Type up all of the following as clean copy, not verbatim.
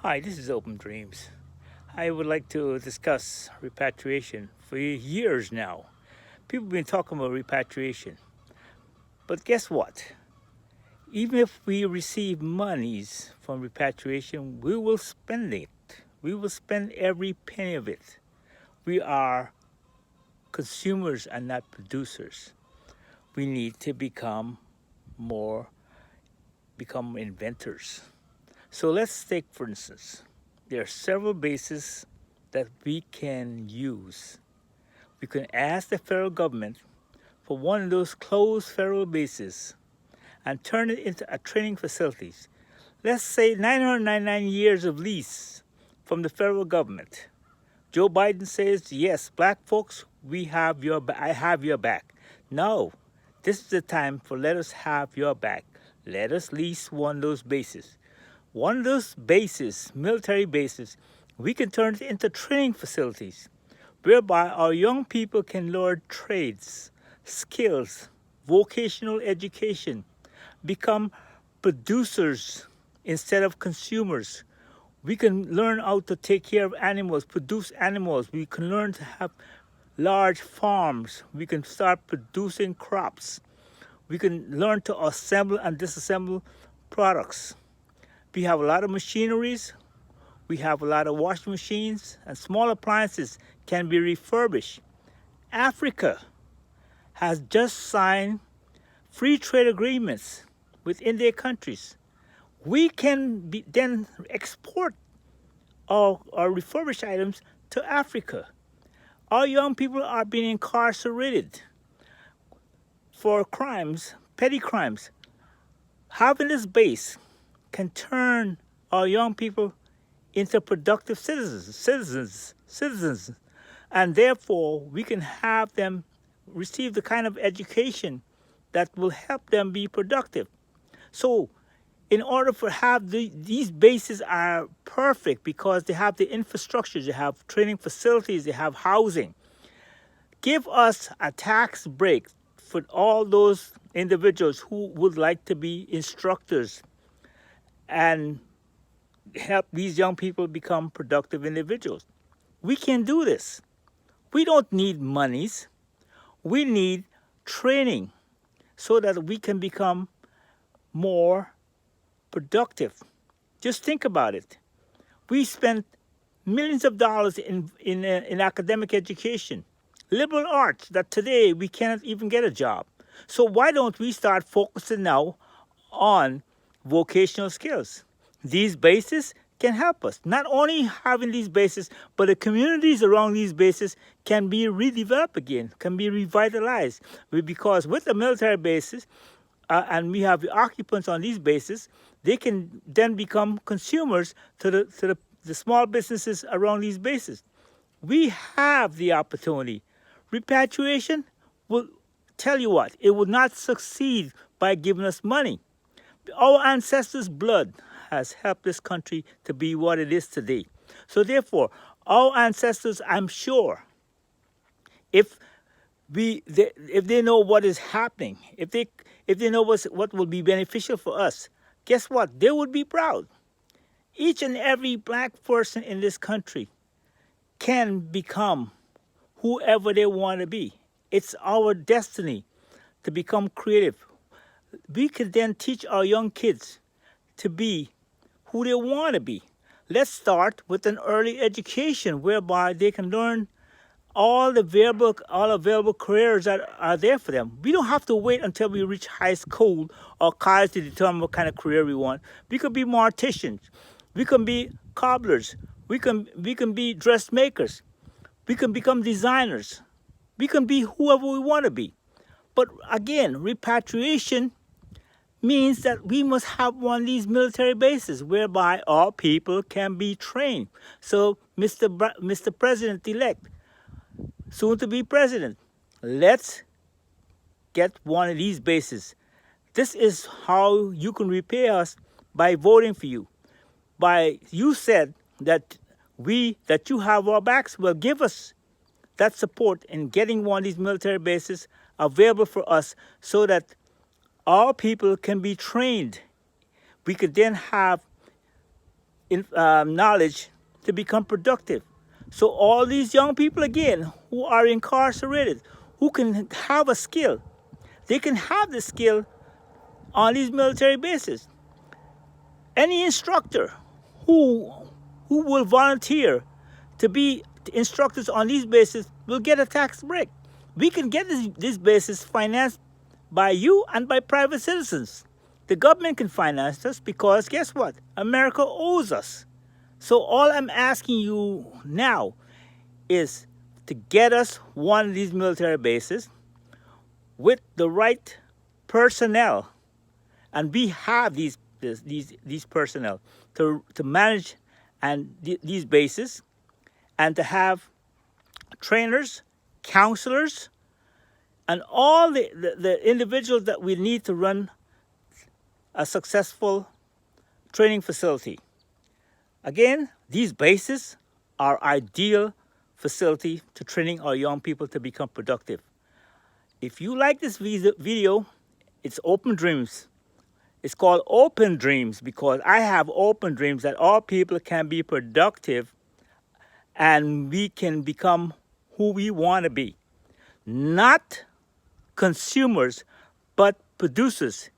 Hi, this is Open Dreams. I would like to discuss repatriation. For years now, people have been talking about repatriation. But guess what? Even if we receive monies from repatriation, we will spend it. We will spend every penny of it. We are consumers and not producers. We need to more, become inventors. So let's take, for instance, there are several bases that we can use. We can ask the federal government for one of those closed federal bases and turn it into a training facilities. Let's say 999 years of lease from the federal government. Joe Biden says, yes, black folks, I have your back. No, this is the time for let us have your back. Let us lease one of those bases. One of those bases, military bases, we can turn it into training facilities whereby our young people can learn trades, skills, vocational education, become producers instead of consumers. We can learn how to take care of animals, produce animals. We can learn to have large farms. We can start producing crops. We can learn to assemble and disassemble products. We have a lot of machineries. We have a lot of washing machines, and small appliances can be refurbished. Africa has just signed free trade agreements within their countries. We can then export our refurbished items to Africa. Our young people are being incarcerated for crimes, petty crimes. Having this base can turn our young people into productive citizens, and therefore we can have them receive the kind of education that will help them be productive. So, in order for these bases are perfect because they have the infrastructure, they have training facilities, they have housing. Give us a tax break for all those individuals who would like to be instructors and help these young people become productive individuals. We can do this. We don't need monies. We need training so that we can become more productive. Just think about it. We spend millions of dollars in academic education, liberal arts that today we cannot even get a job. So why don't we start focusing now on vocational skills? These bases can help us. Not only having these bases, but the communities around these bases can be redeveloped again, can be revitalized. Because with the military bases, and we have the occupants on these bases, they can then become consumers to the small businesses around these bases. We have the opportunity. Repatriation will tell you what, it will not succeed by giving us money. Our ancestors' blood has helped this country to be what it is today. So therefore, our ancestors, I'm sure, if they know what is happening, if they know what will be beneficial for us, guess what? They would be proud. Each and every black person in this country can become whoever they want to be. It's our destiny to become creative. We could then teach our young kids to be who they want to be. Let's start with an early education whereby they can learn all available careers that are there for them. We don't have to wait until we reach high school or college to determine what kind of career we want. We could be morticians. We can be cobblers. We can be dressmakers. We can become designers. We can be whoever we want to be. But again, repatriation means that we must have one of these military bases whereby all people can be trained. So, Mr. President-elect, soon to be president, let's get one of these bases. This is how you can repay us by voting for you. You said that you have our backs. Well, give us that support in getting one of these military bases available for us so that all people can be trained. We could then have knowledge to become productive. So all these young people, again, who are incarcerated, who can have a skill, they can have the skill on these military bases. Any instructor who will volunteer to be instructors on these bases will get a tax break. We can get these bases financed by you and by private citizens. The government can finance us because guess what? America owes us. So all I'm asking you now is to get us one of these military bases with the right personnel, and we have these personnel to manage and these bases, and to have trainers, counselors, and all the individuals that we need to run a successful training facility. Again, these bases are ideal facility to training our young people to become productive. If you like this video, it's Open Dreams. It's called Open Dreams because I have open dreams that all people can be productive and we can become who we want to be. Not consumers, but producers.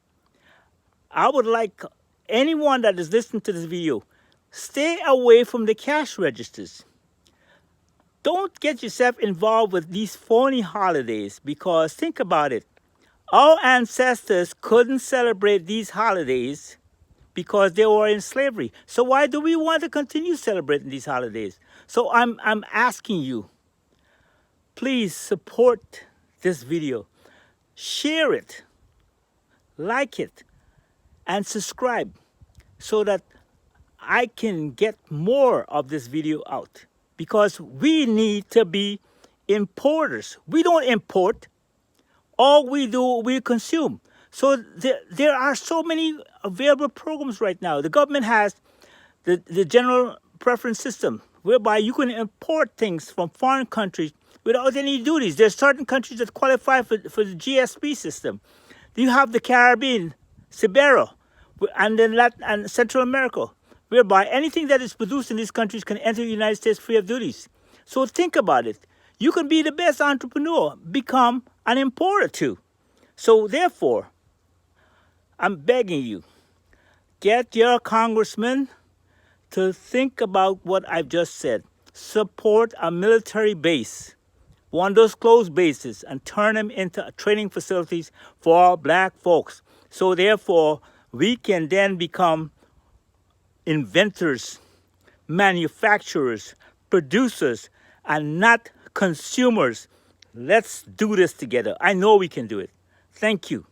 I would like anyone that is listening to this video, stay away from the cash registers. Don't get yourself involved with these phony holidays because think about it. Our ancestors couldn't celebrate these holidays because they were in slavery. So why do we want to continue celebrating these holidays? So I'm asking you, please support this video. Share it, like it, and subscribe so that I can get more of this video out. Because we need to be importers. We don't import. All we do, we consume. So there are so many available programs right now. The government has the general preference system, whereby you can import things from foreign countries without any duties. There's certain countries that qualify for the GSP system. You have the Caribbean, Sibero, and then Latin and Central America, whereby anything that is produced in these countries can enter the United States free of duties. So think about it. You can be the best entrepreneur, become an importer too. So therefore, I'm begging you, get your congressman to think about what I've just said. Support a military base, one of those closed bases, and turn them into training facilities for black folks. So therefore, we can then become inventors, manufacturers, producers, and not consumers. Let's do this together. I know we can do it. Thank you.